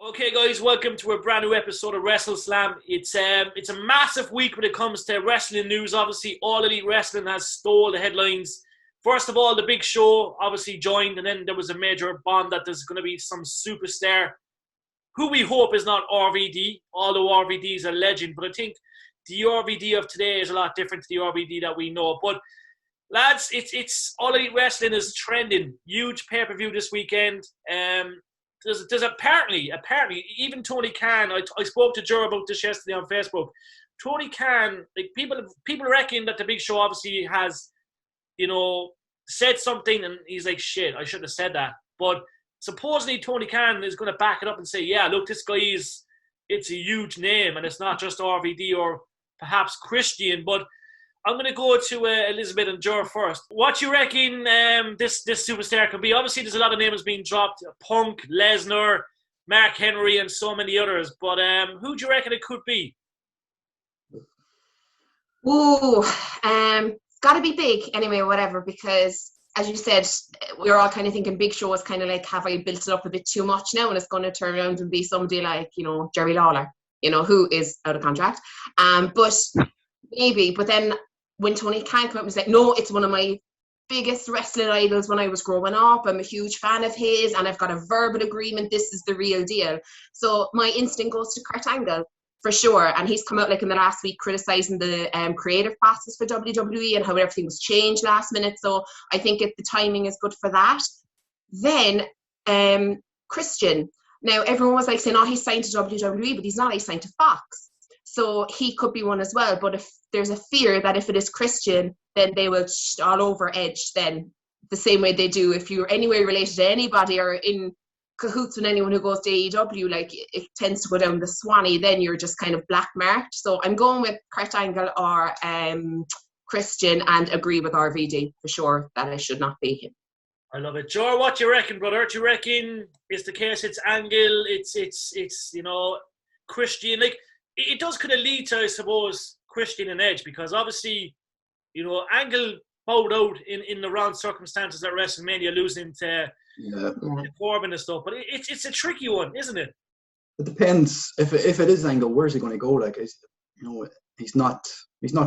Okay, guys, welcome to a brand new episode of WrestleSlam. It's a massive week when it comes to wrestling news. Obviously, All Elite Wrestling has stole the headlines. First of all, the Big Show obviously joined, and then there was a major bomb that there's going to be some superstar who we hope is not RVD, although RVD is a legend. But I think the RVD of today is a lot different to the RVD that we know. But lads, it's All Elite Wrestling is trending. Huge pay-per-view this weekend. There's apparently, even Tony Khan, I spoke to Ger about this yesterday on Facebook. Tony Khan, like people reckon that the Big Show obviously has, said something and he's like, shit, I shouldn't have said that. But supposedly Tony Khan is going to back it up and say, yeah, look, this guy it's a huge name and it's not just RVD or perhaps Christian, but I'm going to go to Elizabeth and Ger first. What do you reckon this superstar could be? Obviously, there's a lot of names being dropped. Punk, Lesnar, Mark Henry, and so many others. But who do you reckon it could be? Ooh, it's got to be big anyway, whatever, because as you said, we're all kind of thinking Big Show is kind of like, have I built it up a bit too much now? And it's going to turn around and be somebody like, Jerry Lawler, who is out of contract. But maybe, but then when Tony Khan came up and was like, no, it's one of my biggest wrestling idols when I was growing up. I'm a huge fan of his and I've got a verbal agreement. This is the real deal. So my instinct goes to Kurt Angle for sure. And he's come out like in the last week criticizing the creative process for WWE and how everything was changed last minute. So I think the timing is good for that. Then Christian. Now everyone was like saying, oh, he's signed to WWE, but he's not. He's signed to Fox. So he could be one as well. But if there's a fear that if it is Christian, then they will all over Edge then the same way they do if you're anywhere related to anybody or in cahoots with anyone who goes to AEW, like it tends to go down the Swanee, then you're just kind of black marked. So I'm going with Kurt Angle or Christian and agree with RVD for sure that it should not be him. I love it. Ger, what do you reckon, brother? Do you reckon it's the case it's Angle, it's Christian? Like, it does kind of lead to, I suppose, Christian and Edge because obviously, Angle bowed out in the wrong circumstances at WrestleMania, losing to Corbin and stuff. But it's a tricky one, isn't it? It depends. If it is Angle, where's he going to go? Like, he's not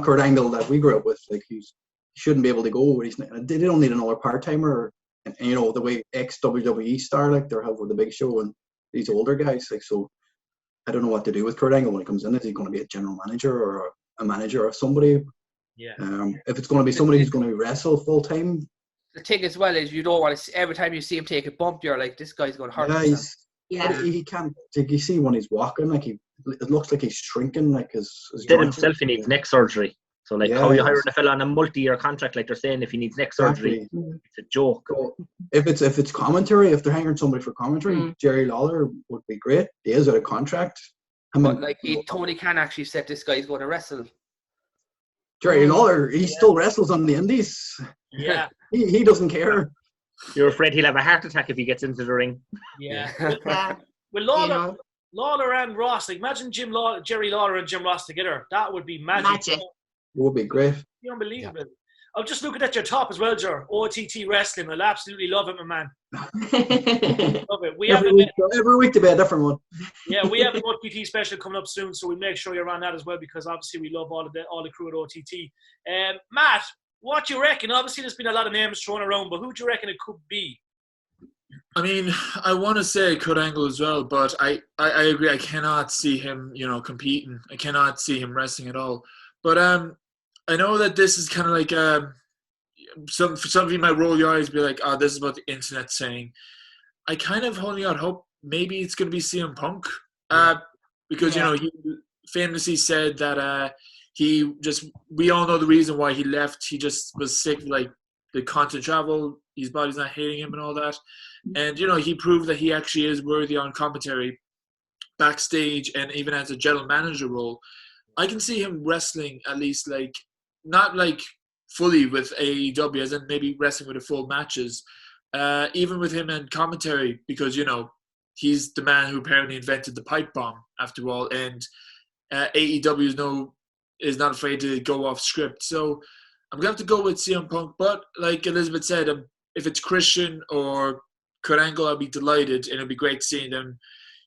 Kurt Angle that we grew up with. Like, he shouldn't be able to go. They don't need another part timer. And the way ex WWE star like they're having with the Big Show and these older guys. Like, so. I don't know what to do with Kurt Angle when he comes in. Is he going to be a general manager or a manager of somebody? Yeah. If it's going to be somebody who's going to wrestle full time. The thing as well is you don't want to. Every time you see him take a bump, you're like, this guy's going to hurt himself. He can't. You see when he's walking, like it looks like he's shrinking. Like his did himself. He needs neck surgery. So like how you hiring a fella on a multi-year contract, like they're saying, if he needs neck surgery, it's a joke. So if it's commentary, if they're hiring somebody for commentary, Jerry Lawler would be great. He is out of contract. Tony Khan actually said this guy's going to wrestle. Jerry Lawler, he still wrestles on the Indies. Yeah, he doesn't care. You're afraid he'll have a heart attack if he gets into the ring. Yeah. Well, Lawler and Ross, like imagine Jerry Lawler and Jim Ross together. That would be magic. It would be great. You're unbelievable. Yeah. I'm just looking at your top as well, Ger. OTT Wrestling. I'll absolutely love it, my man. Love it. Every week to be a different one. Yeah, we have an OTT special coming up soon, so we make sure you're on that as well because obviously we love all the crew at OTT. Matt, what do you reckon? Obviously there's been a lot of names thrown around, but who do you reckon it could be? I mean, I want to say Kurt Angle as well, but I agree. I cannot see him, competing. I cannot see him wrestling at all. But I know that this is kind of like for some of you might roll your eyes and be like, oh, this is what the internet saying. I kind of holding out hope maybe it's going to be CM Punk because he famously said that we all know the reason why he left. He just was sick of like the constant travel. His body's not hating him and all that. And he proved that he actually is worthy on commentary, backstage, and even as a general manager role. I can see him wrestling at least like not like fully with AEW, as in maybe wrestling with the full matches, even with him in commentary because he's the man who apparently invented the pipe bomb after all, and AEW is not afraid to go off script. So I'm gonna have to go with CM Punk, but like Elizabeth said, if it's Christian or Kurt Angle, I'll be delighted, and it'll be great seeing them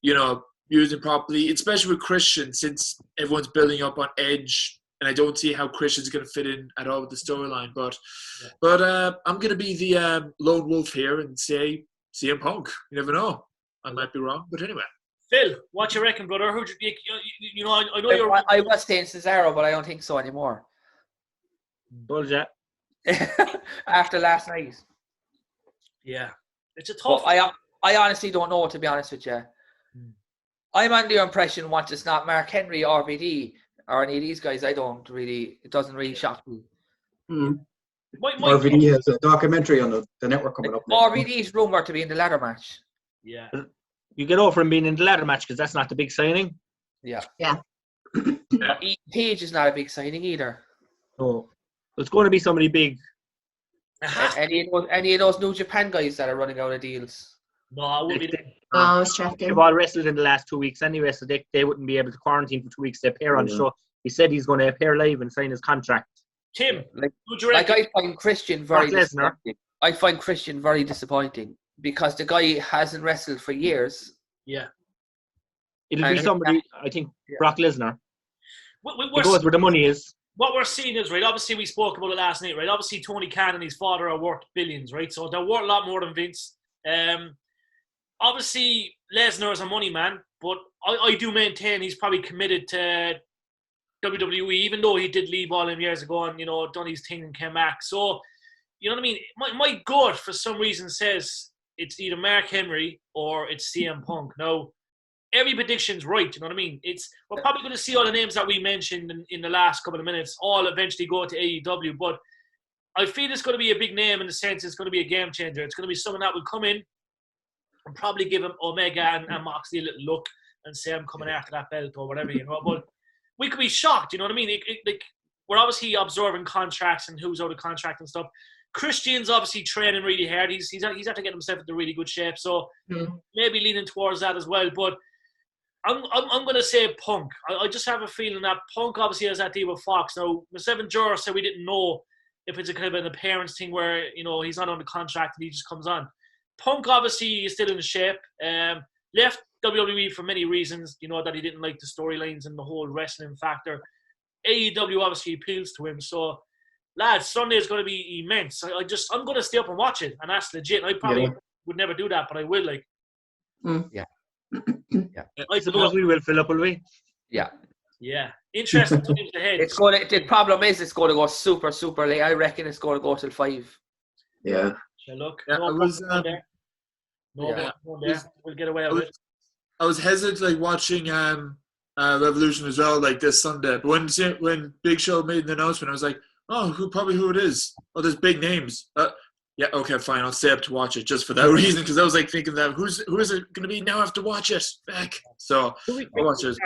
using properly, especially with Christian, since everyone's building up on Edge, and I don't see how Christian's going to fit in at all with the storyline. But I'm going to be the lone wolf here and say CM Punk. You never know. I might be wrong, but anyway. Phil, what you reckon, brother? Who you know? I know you're. I was saying Cesaro, but I don't think so anymore. Bullshit. After last night. Yeah, it's a tough. But I honestly don't know, to be honest with you. I'm under the impression once it's not Mark Henry or RVD or any of these guys, it doesn't really shock me. RVD has a documentary on the network coming up. RVD's rumored to be in the ladder match. Yeah. You get over him being in the ladder match because that's not the big signing. Yeah. Page is not a big signing either. So it's going to be somebody big. Any of those New Japan guys that are running out of deals? No, I wouldn't be. I was checking. They've all wrestled in the last 2 weeks anyway, so they wouldn't be able to quarantine for 2 weeks. They appear on the show. He said he's going to appear live and sign his contract. Tim, I find Christian very disappointing. I find Christian very disappointing because the guy hasn't wrestled for years. Yeah. It'll be somebody, I think, Brock Lesnar. It goes where the money is. What we're seeing is, right, obviously we spoke about it last night, right? Obviously Tony Khan and his father are worth billions, right? So they're worth a lot more than Vince. Obviously Lesnar is a money man, but I do maintain he's probably committed to WWE, even though he did leave all them years ago and, done his thing and came back. So, you know what I mean? My gut, for some reason, says it's either Mark Henry or it's CM Punk. Now, every prediction's right, you know what I mean? We're probably going to see all the names that we mentioned in the last couple of minutes all eventually go to AEW, but I feel it's going to be a big name in the sense it's going to be a game changer. It's going to be someone that will come in and probably give him Omega and Moxley a little look and say, I'm coming after that belt or whatever, But we could be shocked, you know what I mean? We're obviously observing contracts and who's out of contract and stuff. Christian's obviously training really hard. He's had to get himself into really good shape, so maybe leaning towards that as well. But I'm going to say Punk. I just have a feeling that Punk obviously has that deal with Fox. Now, myself and Ger said we didn't know if it's a kind of an appearance thing where, he's not on the contract and he just comes on. Punk obviously is still in shape. Left WWE for many reasons, that he didn't like the storylines and the whole wrestling factor. AEW obviously appeals to him. So, lads, Sunday is going to be immense. I'm going to stay up and watch it, and that's legit. I probably would never do that, but I will. Yeah. I suppose we will fill up, will we? Yeah. Yeah. Interesting times ahead. The problem is it's going to go super, super late. I reckon it's going to go till 5. Yeah. Look, we'll get away with it. I was hesitant watching Revolution as well, this Sunday. But when Big Show made the announcement, I was like, oh, who it is? Oh, there's big names. Yeah, okay, fine. I'll stay up to watch it just for that reason, because I was thinking that who is it going to be now? I have to watch it back. So I'll watch it.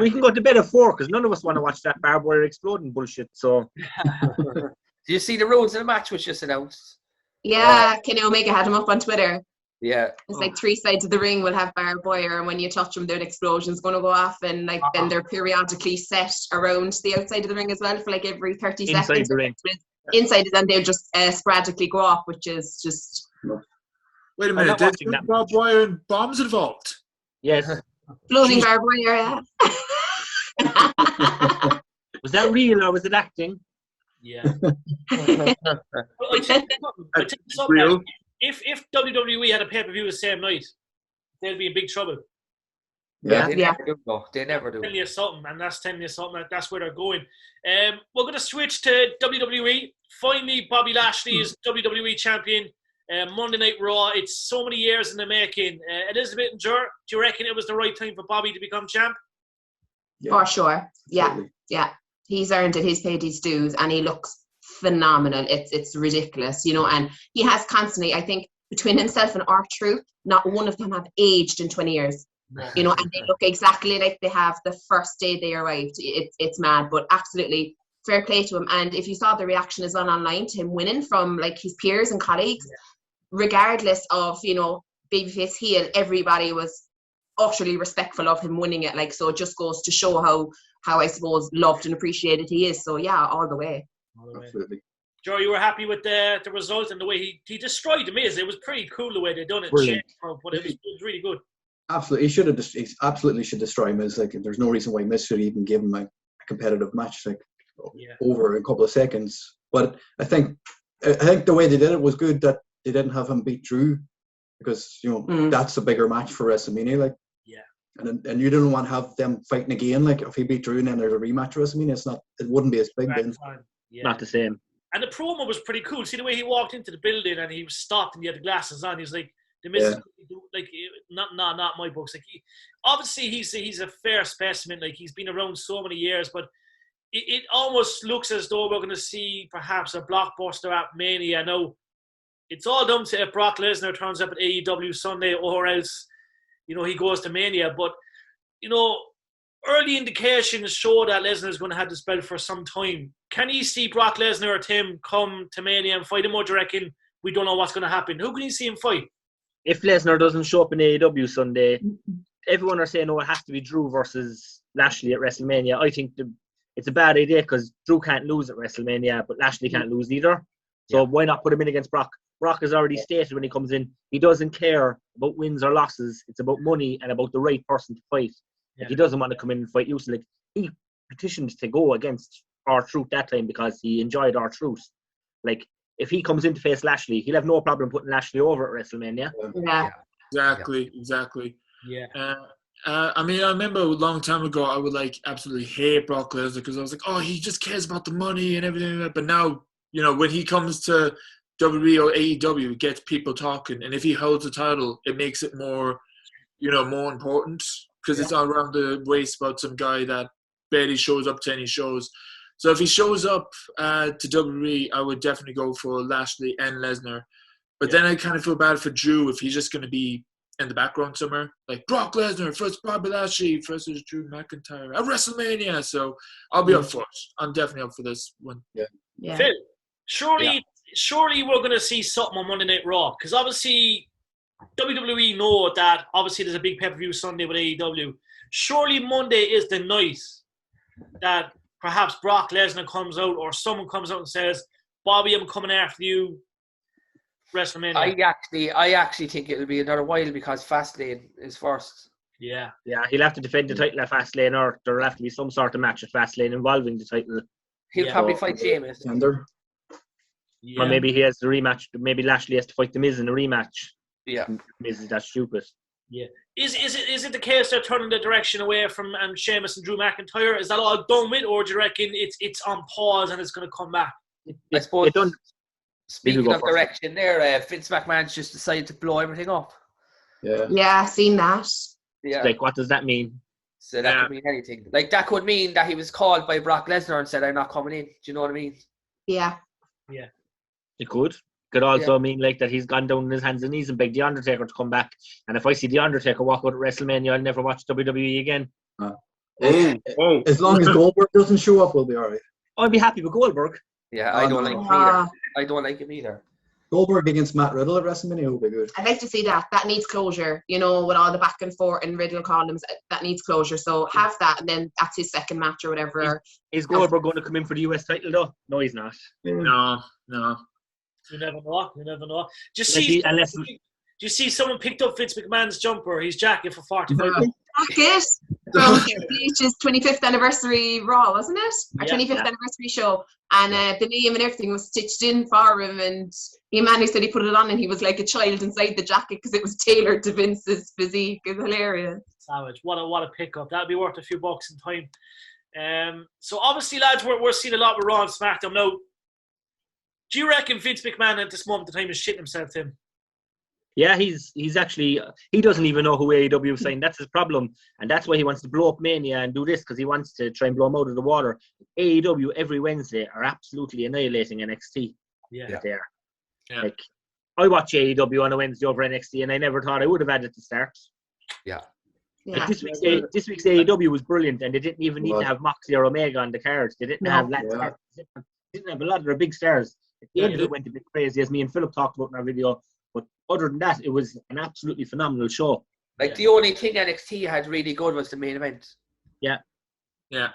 We can go to bed at 4 because none of us want to watch that barbed wire exploding bullshit. So, do you see the rules of the match was just announced? Yeah, Kenny Omega had him up on Twitter. Yeah, it's 3 sides of the ring will have barbed wire, and when you touch them, there's an explosion's going to go off, and then they're periodically set around the outside of the ring as well for every 30 seconds. Inside the ring. Inside it, and they'll just sporadically go off, which is just. Wait a minute, there's barbed wire and bombs involved. Yes. Floating barbed wire. Was that real or was it acting? Yeah. I think real. If WWE had a pay-per-view the same night, they'd be in big trouble. Yeah. They never do. Telling you something, and that's telling you something. That's where they're going. We're going to switch to WWE. Finally, Bobby Lashley is WWE Champion. Monday Night Raw. It's so many years in the making. Elizabeth and Ger, do you reckon it was the right time for Bobby to become champ? Yeah. For sure. Yeah. He's earned it. He's paid his dues, and he looks phenomenal. It's ridiculous, and he has constantly, I think, between himself and R-Truth, not one of them have aged in 20 years. And they look exactly like they have the first day they arrived. It's mad, but absolutely fair play to him. And if you saw the reaction as well online to him winning from his peers and colleagues, regardless of babyface heel, everybody was utterly respectful of him winning it. So it just goes to show how I suppose loved and appreciated he is. So yeah, all the way. Absolutely. Joe, you were happy with the result and the way he destroyed the Miz. It was pretty cool the way they done it. Brilliant. But it was really good. Absolutely, he absolutely should destroy Miz. Like, there's no reason why Miz should even give him a competitive match like over a couple of seconds. But I think the way they did it was good, that they didn't have him beat Drew, because that's a bigger match for WrestleMania. Like, and you didn't want to have them fighting again. Like, if he beat Drew and then there's a rematch at WrestleMania, it wouldn't be as big then. Not the same. And the promo was pretty cool. See the way he walked into the building and he was stopped and he had the glasses on. He was like, the Miz, like, not my books. Like, obviously he's a fair specimen. Like, he's been around so many years, but it almost looks as though we're going to see perhaps a blockbuster at Mania. Now, it's all down to if Brock Lesnar turns up at AEW Sunday or else, he goes to Mania. But, early indications show that Lesnar is going to have this belt for some time. Can you see Brock Lesnar or Tim come to Mania and fight him, or do you reckon we don't know what's going to happen? Who can you see him fight? If Lesnar doesn't show up in AEW Sunday, everyone are saying, it has to be Drew versus Lashley at WrestleMania. I think it's a bad idea, because Drew can't lose at WrestleMania, but Lashley can't lose either. So why not put him in against Brock? Brock has already stated when he comes in, he doesn't care about wins or losses. It's about money and about the right person to fight. Like, he doesn't want to come in and fight Houston. Like, he petitioned to go against R-Truth that time because he enjoyed R-Truth. Like, if he comes in to face Lashley, he'll have no problem putting Lashley over at WrestleMania. Exactly. Yeah. I mean, I remember a long time ago, I would absolutely hate Brock Lesnar, because I was like, oh, he just cares about the money and everything like that. But now, when he comes to WWE or AEW, it gets people talking. And if he holds the title, it makes it more, more important, because it's all around the waist about some guy that barely shows up to any shows. So if he shows up to WWE, I would definitely go for Lashley and Lesnar. But then I kind of feel bad for Drew if he's just going to be in the background somewhere. Like, Brock Lesnar versus Bobby Lashley versus Drew McIntyre at WrestleMania. So I'll be up for it. I'm definitely up for this one. Yeah. Phil, surely we're going to see something on Monday Night Raw, because obviously WWE know that obviously there's a big pay-per-view Sunday with AEW. Surely Monday is the night that perhaps Brock Lesnar comes out, or someone comes out and says, Bobby, I'm coming after you, WrestleMania. I actually think it'll be another while, because Fastlane is first. Yeah, he'll have to defend the title at Fastlane, or there'll have to be some sort of match at Fastlane involving the title. He'll probably fight Sheamus. Or maybe he has the rematch. Maybe Lashley has to fight The Miz in a rematch. Yeah. Miz is that stupid. Yeah. Is it the case they're turning the direction away from Sheamus and Drew McIntyre? Is that all done with, or do you reckon it's on pause and it's going to come back? I suppose, speaking of direction there, Vince McMahon's just decided to blow everything up. Yeah, seen that. Yeah. Like, what does that mean? So that could mean anything. Like, that could mean that he was called by Brock Lesnar and said, I'm not coming in. Do you know what I mean? Yeah. It could also mean like that he's gone down on his hands and knees and begged The Undertaker to come back. And if I see The Undertaker walk out at WrestleMania, I'll never watch WWE again. As long as Goldberg doesn't show up, we'll be all right. I'll be happy with Goldberg. Yeah, I don't like him either. I don't like him either. Goldberg against Matt Riddle at WrestleMania will be good. I'd like to see that. That needs closure. With all the back and forth and Riddle columns, that needs closure. So have that, and then that's his second match or whatever. Is Goldberg going to come in for the US title though? No, he's not. No. You never know. Do you see someone picked up Vince McMahon's jumper, his jacket, for $45? Jacket from Bleach's 25th anniversary Raw, wasn't it? Our 25th anniversary show. And the name and everything was stitched in for him. And he managed said he put it on and he was like a child inside the jacket because it was tailored to Vince's physique. It's hilarious. Savage. What a pickup. That'd be worth a few bucks in time. So obviously, lads, we're seeing a lot with Raw and SmackDown now. Do you reckon Vince McMahon at this moment in time is shitting himself, Tim? Yeah, he's actually, he doesn't even know who AEW is saying. That's his problem. And that's why he wants to blow up Mania and do this, because he wants to try and blow him out of the water. AEW every Wednesday are absolutely annihilating NXT. Yeah. There. Yeah. Like, I watch AEW on a Wednesday over NXT, and I never thought I would have had it to start. Yeah. Like this week's AEW was brilliant, and they didn't even need to have Moxley or Omega on the cards. They didn't have Lance. They didn't have a lot of their big stars. At the end of it went a bit crazy, as me and Philip talked about in our video. But other than that, it was an absolutely phenomenal show. Like, the only thing NXT had really good was the main event. Yeah. The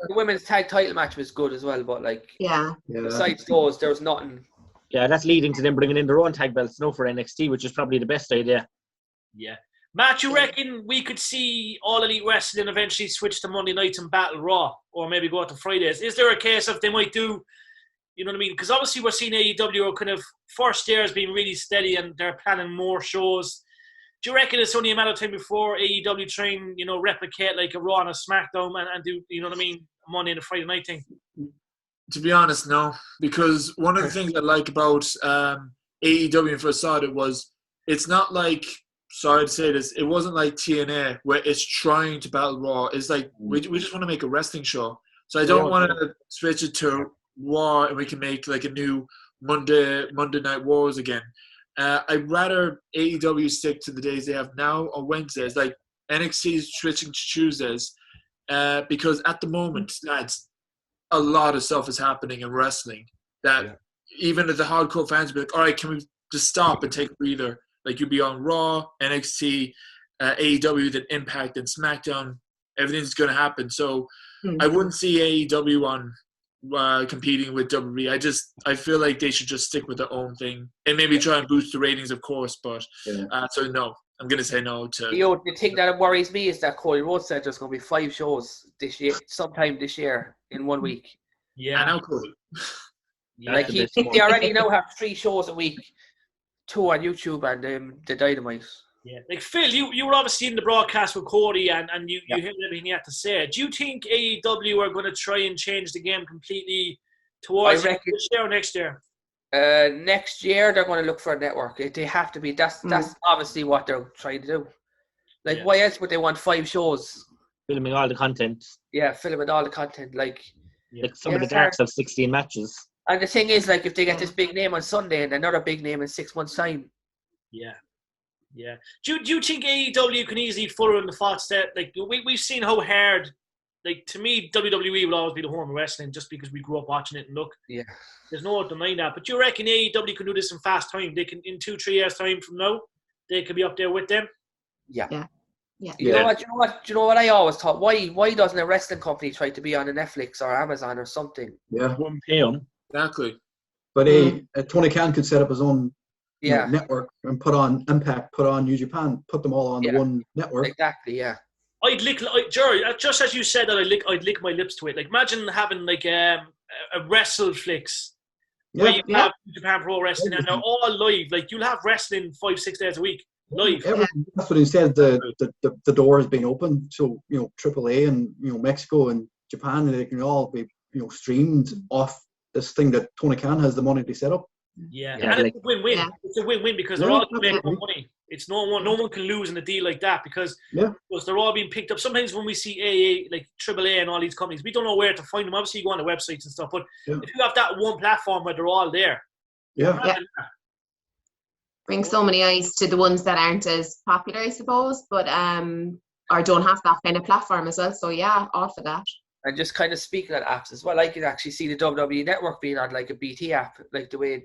women's tag title match was good as well, but besides those, there was nothing. Yeah, that's leading to them bringing in their own tag belts now for NXT, which is probably the best idea. Yeah. Matt, you reckon we could see All Elite Wrestling eventually switch to Monday nights and Battle Raw, or maybe go out to Fridays? Is there a case of they might do, you know what I mean? Because obviously we're seeing AEW are kind of first year has been really steady and they're planning more shows. Do you reckon it's only a matter of time before AEW try and, replicate like a Raw and a Smackdown and do, you know what I mean, a Monday and a Friday night thing? To be honest, no. Because one of the things I like about AEW and first saw it was, it's not like, sorry to say this, it wasn't like TNA where it's trying to battle Raw. It's like, we just want to make a wrestling show. So I don't want to switch it to Raw and we can make like a new Monday Night Wars again. I'd rather AEW stick to the days they have now on Wednesdays, like NXT is switching to Tuesdays, because at the moment, lads, a lot of stuff is happening in wrestling that even the hardcore fans will be like, all right, can we just stop and take a breather? Like, you'll be on Raw, NXT, AEW, then Impact, and SmackDown. Everything's going to happen. So I wouldn't see AEW on competing with WWE. I feel like they should just stick with their own thing and maybe try and boost the ratings, of course. But so no, I'm going to say no to. The thing that worries me is that Cody Rhodes said there's going to be 5 shows this year, sometime this year in 1 week. Yeah, I know, Cody. Like they already now have 3 shows a week, 2 on YouTube and the Dynamite. Yeah, like Phil, you were obviously in the broadcast with Cody and you heard everything he had to say. Do you think AEW are going to try and change the game completely towards this year or next year? Next year they're going to look for a network. They have to be. That's obviously what they're trying to do. Like, why else would they want 5 shows? Filming all the content. Yeah, filming all the content. Like some of the darks have 16 matches. And the thing is, like, if they get this big name on Sunday and another big name in 6 months' time. Yeah. Yeah. Do you think AEW can easily follow in the footsteps? Like, we've seen how hard, like, to me, WWE will always be the home of wrestling just because we grew up watching it and look. Yeah. There's no denying that. But do you reckon AEW can do this in fast time? They can, in 2-3 years' time from now, they can be up there with them? Yeah. Yeah. You know what I always thought? Why doesn't a wrestling company try to be on a Netflix or Amazon or something? Yeah. Wouldn't pay them. Exactly. But Tony Khan could set up his own network and put on Impact, put on New Japan, put them all on the one network. Exactly, yeah. Jerry, just as you said that, I'd lick my lips to it. Like, imagine having like a WrestleFlix where you have New Japan Pro Wrestling and they're all live. Like, you'll have wrestling 5-6 days a week live. That's what he said. The door has been open, so AAA and Mexico and Japan, they can all be streamed off this thing that Tony Khan has the money to set up. Yeah, and it's a win-win. Yeah. It's a win-win because they're all going to make more money. It's no one can lose in a deal like that because they're all being picked up. Sometimes when we see AA, like AAA and all these companies, we don't know where to find them. Obviously, you go on the websites and stuff, but if you have that one platform where they're all there, bring so many eyes to the ones that aren't as popular, I suppose, but or don't have that kind of platform as well. So yeah, all for that. And just kind of speaking of apps as well, I can actually see the WWE Network being on like a BT app, like the way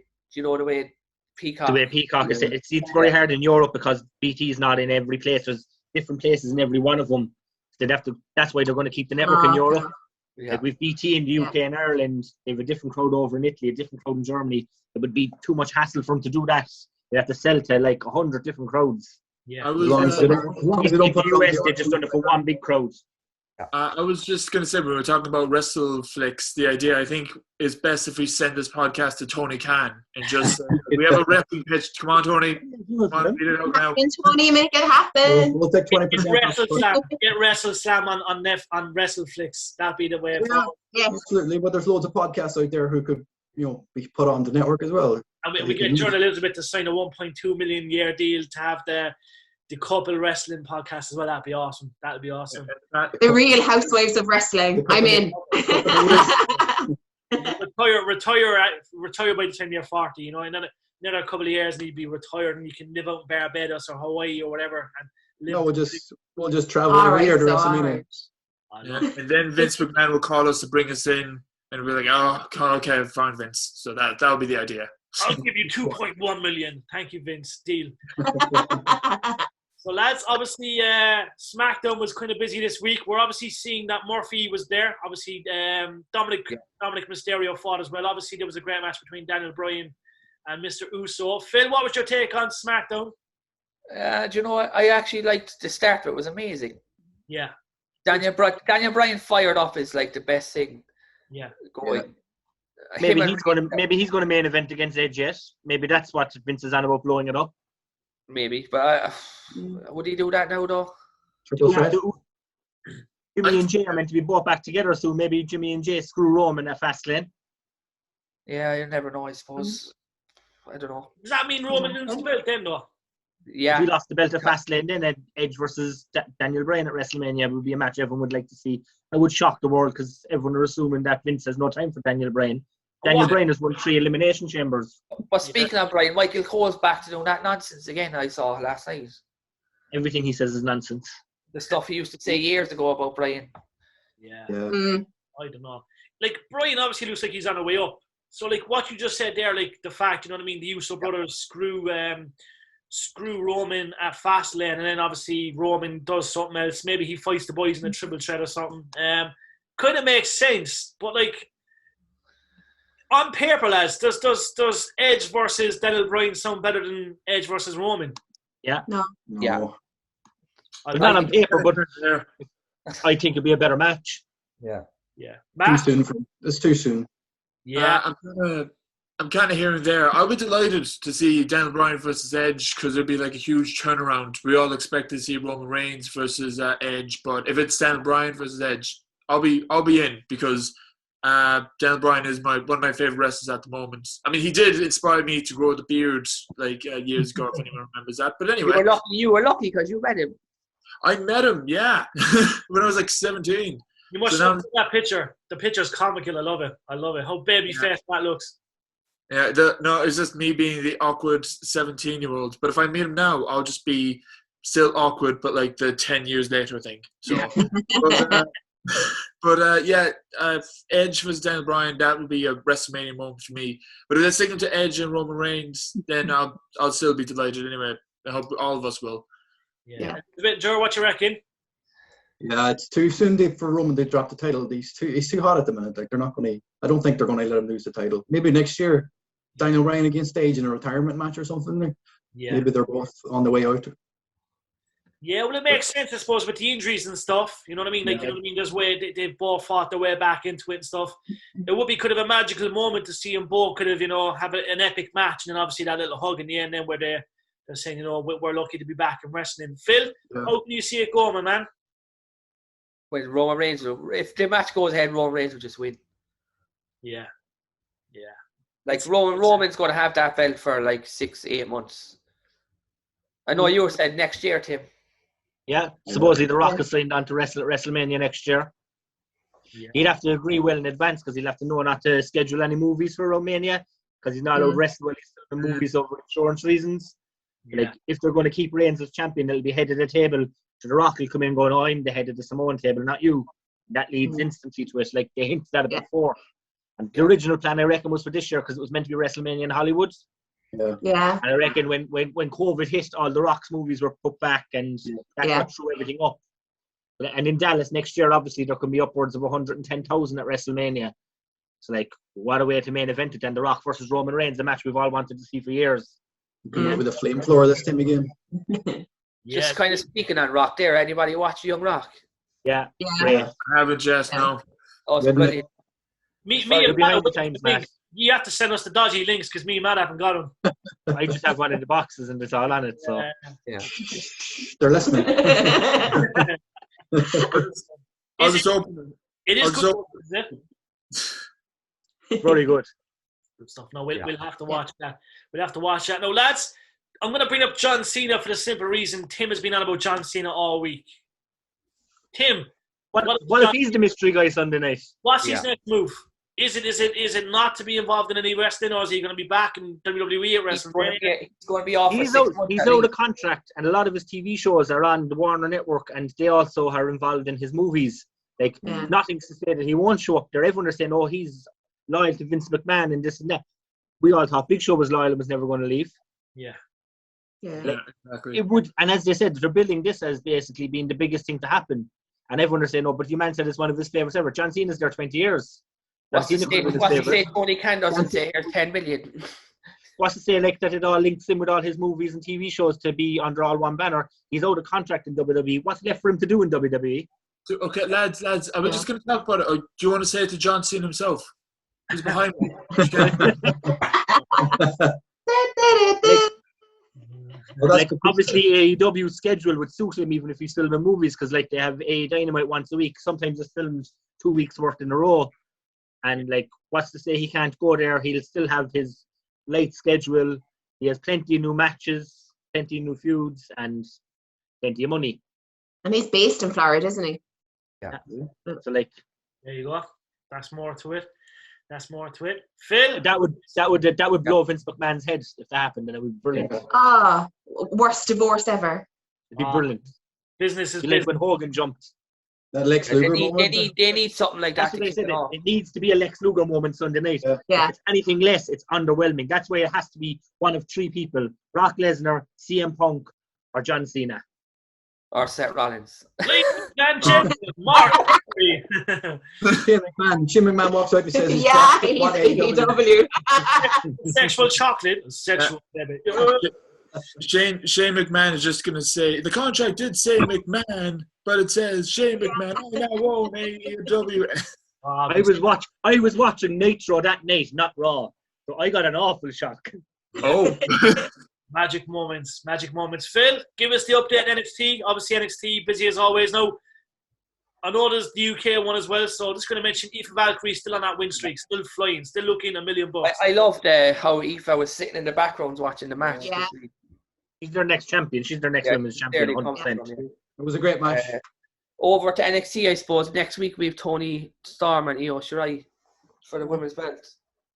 Peacock. The way Peacock is, it's very hard in Europe because BT is not in every place. There's different places in every one of them. They'd have to. That's why they're going to keep the network in Europe. Yeah. Like we've BT in the UK and Ireland. They have a different crowd over in Italy, a different crowd in Germany. It would be too much hassle for them to do that. They have to sell to like 100 different crowds. Yeah, as long as they don't put the US, they've just done it for one big crowd. I was just going to say, when we were talking about WrestleFlix, the idea I think is best if we send this podcast to Tony Khan and just we have a wrestling pitch. Come on, Tony. Come on, beat it out now. Tony, make it happen. We'll take 20%. Get WrestleSlam on WrestleFlix. That'd be the way. Yeah, absolutely. But there's loads of podcasts out there who could, be put on the network as well. And we get Ger Elizabeth to sign a $1.2 million year deal to have the couple wrestling podcast as well. That'd be awesome. The Real Housewives of Wrestling. I'm in. Retire by the time you're 40. And then another couple of years, and you'd be retired, and you can live out in Barbados or Hawaii or whatever. And live we'll just travel every year to WrestleMania. Yeah. And then Vince McMahon will call us to bring us in, and we'll be like, "Oh, okay, fine, Vince." So that'll be the idea. I'll give you 2.1 million. Thank you, Vince. Deal. So, lads, obviously, SmackDown was kind of busy this week. We're obviously seeing that Murphy was there. Obviously, Dominic Mysterio fought as well. Obviously, there was a great match between Daniel Bryan and Mr. Uso. Phil, what was your take on SmackDown? Do you know what? I actually liked the start of it. It was amazing. Yeah. Daniel Bryan fired off is like the best thing going. Yeah. Maybe he's going to main event against Edge. Yes, maybe that's what Vince is on about, blowing it up. Maybe, but would he do that now though? Triple threat. Jimmy and Jay are meant to be brought back together, so maybe Jimmy and Jay screw Roman at Fastlane. Yeah, you never know. I suppose. I don't know. Does that mean Roman loses the belt then, though? Yeah. If he lost the belt at Fastlane, then Edge versus Daniel Bryan at WrestleMania would be a match everyone would like to see. It would shock the world because everyone are assuming that Vince has no time for Daniel Bryan. Daniel Bryan has won 3 elimination chambers. But speaking of Bryan, Michael Cole's back to doing that nonsense again. I saw last night. Everything he says is nonsense. The stuff he used to say years ago about Bryan. Yeah. Mm. I don't know. Like, Bryan obviously looks like he's on the way up. So, like, what you just said there, like, the fact, you know what I mean, the Uso brothers screw Roman at Fastlane, and then obviously Roman does something else. Maybe he fights the boys in a triple threat or something. Kind of makes sense, but, like, on paper, lads, does Edge versus Daniel Bryan sound better than Edge versus Roman? Yeah. No. Yeah. But not on paper, but I think it'd be a better match. Yeah. Yeah. Too soon. It's too soon. Yeah. I'm kind of here and there. I'll be delighted to see Daniel Bryan versus Edge because it'd be like a huge turnaround. We all expect to see Roman Reigns versus Edge, but if it's Daniel Bryan versus Edge, I'll be in because Daniel Bryan is one of my favorite wrestlers at the moment. I mean, he did inspire me to grow the beard like years ago, if anyone remembers that. But anyway, you were lucky because you met him. I met him, yeah, when I was like 17. You must look at that picture. The picture's comical. I love it. How baby-faced that looks. Yeah, no, it's just me being the awkward 17-year-old. But if I meet him now, I'll just be still awkward, but like the 10 years later thing. So, Edge versus Daniel Bryan, that would be a WrestleMania moment for me. But if they're sticking to Edge and Roman Reigns, then I'll still be delighted anyway. I hope all of us will. Yeah. Ger, what you reckon? Yeah, it's too soon for Roman to drop the title. He's too hot at the minute. Like, they're not going to. I don't think they're going to let him lose the title. Maybe next year, Daniel Bryan against Edge in a retirement match or something. Yeah. Maybe they're both on the way out. Yeah, well, it makes sense, I suppose, with the injuries and stuff. You know what I mean? Like, you know what I mean? There's way they've both fought their way back into it and stuff. It would be kind of a magical moment to see them both kind of, you know, have an epic match, and then obviously that little hug in the end, then where they're saying, you know, we're lucky to be back in wrestling. Phil, how can you see it going, my man? Well, Roman Reigns, if the match goes ahead, Roman Reigns will just win. Yeah. Like, Roman's going to have that belt for like 6-8 months. I know you said next year, Tim. Yeah, supposedly The Rock is signed on to wrestle at WrestleMania next year. Yeah. He'd have to agree well in advance because he'll have to know not to schedule any movies for Romania because he's not allowed to wrestle the movies over insurance reasons. Yeah. Like, if they're going to keep Reigns as champion, it'll be head of the table. So The Rock will come in going, I'm the head of the Samoan table, not you. That leads instantly to it. Like, they hinted at it before. And the original plan, I reckon, was for this year because it was meant to be WrestleMania in Hollywood. Yeah. And I reckon when COVID hit, all the Rock's movies were put back and that got threw everything up. And in Dallas next year, obviously, there can be upwards of 110,000 at WrestleMania. So, like, what a way to main event it then. The Rock versus Roman Reigns, the match we've all wanted to see for years. With a flamethrower this time again. Just kind of speaking on Rock there. Anybody watch Young Rock? Yeah. I haven't just, no. Oh, it's brilliant. Me and Matt, you have to send us the dodgy links because me and Matt haven't got them. I just have one in the boxes and it's all on it. So they're listening. I'll just open it. It is good. Isn't it? Very good. Good stuff. No, we'll have to watch that. We'll have to watch that. Now, lads, I'm going to bring up John Cena for the simple reason Tim has been on about John Cena all week. Tim, what if he's the mystery guy Sunday night? What's his next move? Is it not to be involved in any wrestling, or is he going to be back in WWE at WrestleMania? He's going to be off. He's out of contract, and a lot of his TV shows are on the Warner Network, and they also are involved in his movies. Like, nothing's to say that he won't show up there. Everyone is saying, "Oh, he's loyal to Vince McMahon and this and that." We all thought Big Show was loyal and was never going to leave. Yeah. Like, exactly. It would, and as they said, they're building this as basically being the biggest thing to happen. And everyone is saying, "Oh, but your man said it's one of his favorites ever." John Cena's there 20 years. What's he say? Tony Khan doesn't say here's 10 million. what's to say like that it all links in with all his movies and TV shows to be under all one banner. He's out of contract in WWE. What's left for him to do in WWE? So, okay, lads, I was just going to talk about it. Or do you want to say it to John Cena himself? He's behind me. Like obviously AEW's schedule would suit him even if he's filming movies, because like they have a Dynamite once a week. Sometimes it's filmed 2 weeks worth in a row, and like what's to say he can't go there? He'll still have his light schedule. He has plenty of new matches, plenty of new feuds, and plenty of money. And he's based in Florida, isn't he? Yeah. So like there you go. That's more to it. Phil, that would blow Vince McMahon's head if that happened, and it would be brilliant. Worst divorce ever. It'd be brilliant. Business is like business. when Hogan jumped. That Lex Luger They need something like that. That's what they said. It needs to be a Lex Luger moment Sunday night. Yeah. If it's anything less, it's underwhelming. That's why it has to be one of three people: Brock Lesnar, CM Punk, or John Cena. Or Seth Rollins. Ladies and gentlemen, Mark. Shane McMahon walks out and says, He's AEW. Sexual chocolate. Sexual debit. Shane McMahon is just going to say, the contract did say McMahon, but it says Shane McMahon. I now own AEW. I was watching Nitro that night, not Raw. So I got an awful shock. Oh. Magic moments. Phil, give us the update on NXT. Obviously, NXT busy as always. Now, I know there's the UK one as well, so I'm just going to mention Aoife Valkyrie still on that win streak, still flying, still looking $1 million. I loved how Aoife was sitting in the background watching the match. Yeah. She's their next champion. She's their next women's champion, 100%. It was a great match. Over to NXT, I suppose. Next week we have Toni Storm and Io Shirai for the women's belt.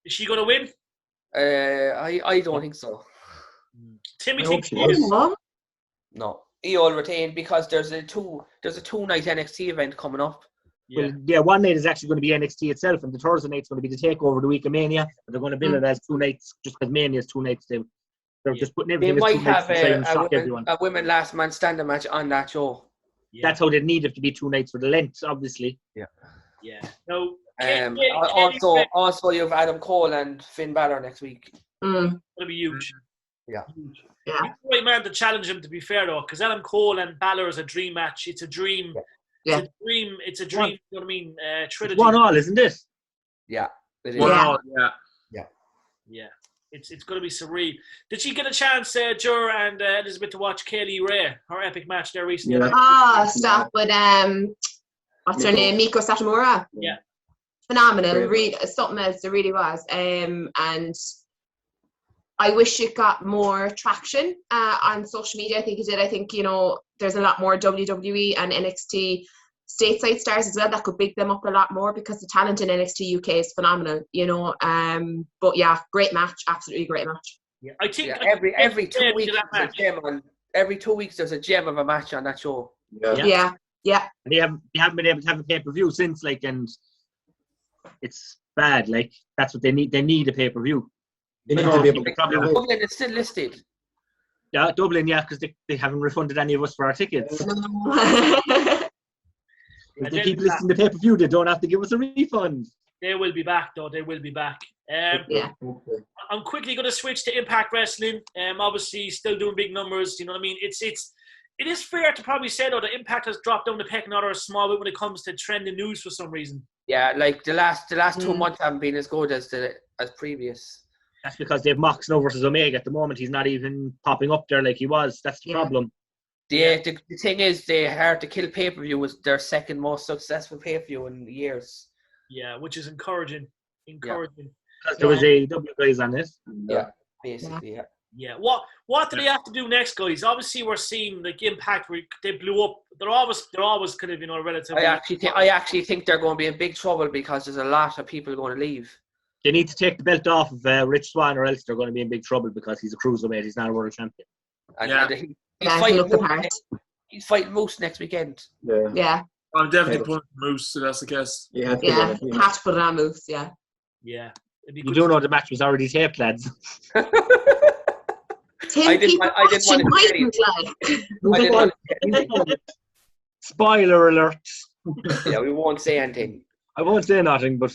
Is she going to win? I don't think so. Timmy I thinks hope she she is. does. No, Io will retain because there's a two-night NXT event coming up. Yeah. Well, one night is actually going to be NXT itself, and the Thursday night's going to be the takeover the week of Mania. But they're going to bill it as 2 nights just because Mania is 2 nights. They're just putting They everything as 2 might nights have to try and shock everyone. a women last man standing match on that show. Yeah. That's how they need it to be 2 nights for the length, obviously. Yeah. No. Also, you have Adam Cole and Finn Balor next week. It'll be huge. Yeah. Huge. He's the right man to challenge him, to be fair, though, because Adam Cole and Balor is a dream match. It's a dream. Yeah. It's a dream. You know what I mean? Trilogy. It's 1-1, isn't it? Yeah. It is. Wow, Yeah. It's going to be surreal. Did she get a chance, Ger and Elizabeth, to watch Kaylee Ray, her epic match there recently? Yeah. Stop with what's her name? Miko Satomura. Yeah. Phenomenal. Something else. It really was. And I wish it got more traction on social media. I think it did. I think, there's a lot more WWE and NXT stateside stars as well that could big them up a lot more, because the talent in NXT UK is phenomenal, But yeah, great match. Absolutely great match. Yeah. I think every 2 weeks there's a gem every 2 weeks there's a gem of a match on that show. Yeah. And they haven't been able to have a pay-per-view since, and it's bad. That's what they need. They need a pay-per-view. They need to be able to Dublin is still listed. Yeah, Dublin, because they haven't refunded any of us for our tickets. If they keep listing the pay-per-view, they don't have to give us a refund. They will be back, though. They will be back. I'm quickly going to switch to Impact Wrestling. Obviously, still doing big numbers. You know what I mean? It is fair to probably say, though, that Impact has dropped down the pecking order a small bit when it comes to trending news for some reason. Yeah, the last 2 months haven't been as good as previous. That's because they have Mox now versus Omega. At the moment, he's not even popping up there like he was. That's the problem. The thing is, the Hard to Kill pay-per-view was their second most successful pay-per-view in years. Yeah, which is encouraging. Because there was AEW guys on this. Yeah, basically, yeah. Yeah. What do they have to do next, guys? Obviously, we're seeing Impact. They blew up. They're always kind of relatively. I actually think they're going to be in big trouble because there's a lot of people going to leave. They need to take the belt off of Rich Swann, or else they're going to be in big trouble because he's a cruiserweight. He's not a world champion. He's fighting Moose next weekend. Yeah. I'm definitely pulling Moose, so that's the case. Yeah. Have to put it on Moose. Yeah. Yeah. You do know the match was already taped, lads. I didn't want to Spoiler alert. Yeah, we won't say anything. I won't say nothing, but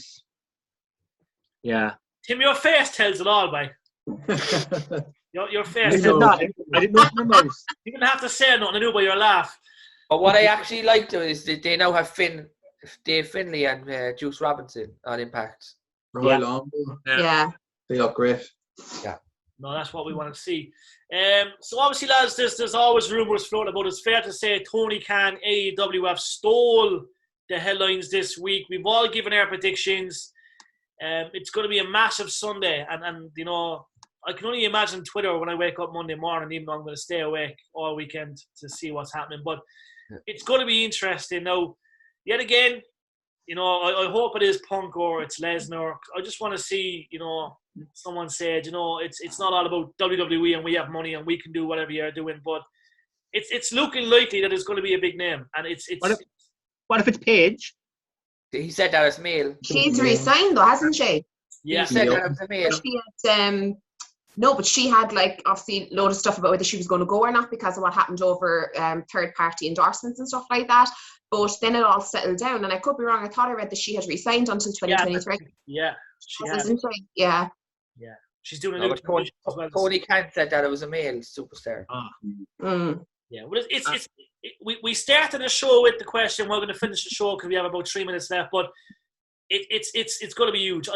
yeah. Tim, your face tells it all, mate. Your I face. did not. I didn't open my mouth. You didn't have to say nothing. I knew by your laugh. But what I actually like though is that they now have Dave Finlay and Juice Robinson on Impact. Roy Long. Yeah. They look great. No, that's what we want to see. So obviously, lads, there's always rumours floating about. It's fair to say Tony Khan, AEW have stole the headlines this week. We've all given our predictions. It's going to be a massive Sunday, and you know, I can only imagine Twitter when I wake up Monday morning, even though I'm going to stay awake all weekend to see what's happening. But it's going to be interesting. Now, yet again, you know, I hope it is Punk or it's Lesnar. I just want to see, you know, someone said, you know, it's not all about WWE and we have money and we can do whatever you're doing, but it's looking likely that it's going to be a big name, and it's. What if it's Paige? He said that as male. She's resigned though, hasn't she? Yeah. He said that as a male. She had, no, but she had like obviously a load of stuff about whether she was going to go or not because of what happened over third-party endorsements and stuff like that. But then it all settled down, and I could be wrong. I thought I read that she had resigned until 2023. Yeah, she has. Isn't she? Yeah. Yeah, she's doing a new Tony, Tony Khan said that it was a male superstar. Yeah, well, we started the show with the question. We're going to finish the show because we have about 3 minutes left, but it's going to be huge.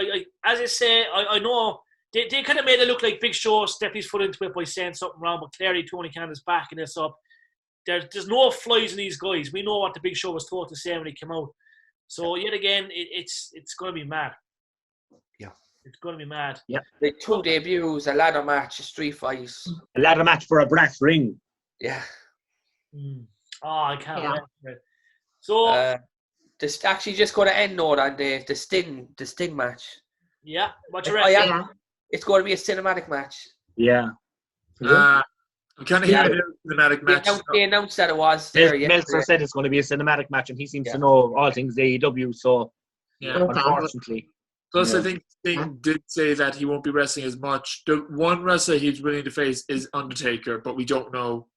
As I say, I know they kind of made it look like Big Show stepped his foot into it by saying something wrong, but clearly Tony Khan is backing this up. There's no flies in these guys. We know what the Big Show was told to say when he came out. So yet again, it's going to be mad. Yeah, it's going to be mad. Yeah, like 2 debuts, a ladder match, a street fight, a ladder match for a brass ring. Yeah. Oh, I can't wait for it. So this actually just going to end note on the Sting match. Yeah, what you reckon? It's going to be a cinematic match. Yeah. I'm kind of hearing a cinematic match. They announced that it was there. Meltzer said it's going to be a cinematic match, and he seems to know all things AEW. So, unfortunately. Plus, I think Sting did say that he won't be wrestling as much. The one wrestler he's willing to face is Undertaker, but we don't know.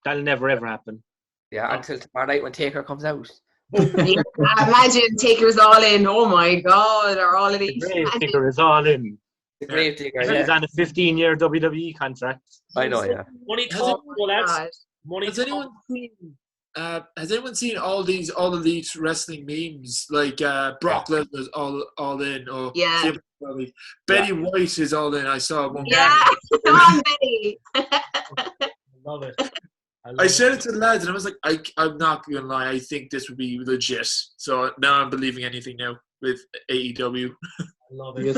That'll never ever happen. Yeah, until tomorrow night when Taker comes out. Imagine Taker's all in. Oh my God, or all of these. Taker is all in. The Grave Digger. He's on a 15-year WWE contract. I know, yeah. Money talk, lads. Has anyone seen all these All Elite wrestling memes like Brock Lesnar's all in, or Betty White is all in? I saw one. Yeah, come on, Betty. I love it. I said it to the lads, and I was like, I'm not gonna lie. I think this would be legit. So now I'm believing anything now with AEW. I love it.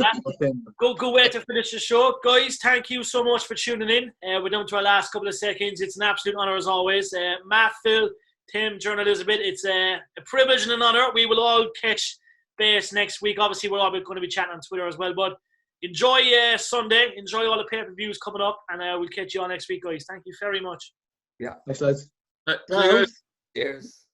Good way to finish the show, guys. Thank you so much for tuning in. We're down to our last couple of seconds. It's an absolute honor as always. Matt, Phil, Tim, Ger Elizabeth. It's a privilege and an honor. We will all catch base next week. Obviously, we're all going to be chatting on Twitter as well. But enjoy Sunday. Enjoy all the pay-per-views coming up, and we'll catch you all next week, guys. Thank you very much. Yeah. Thanks, lads. Cheers. Cheers.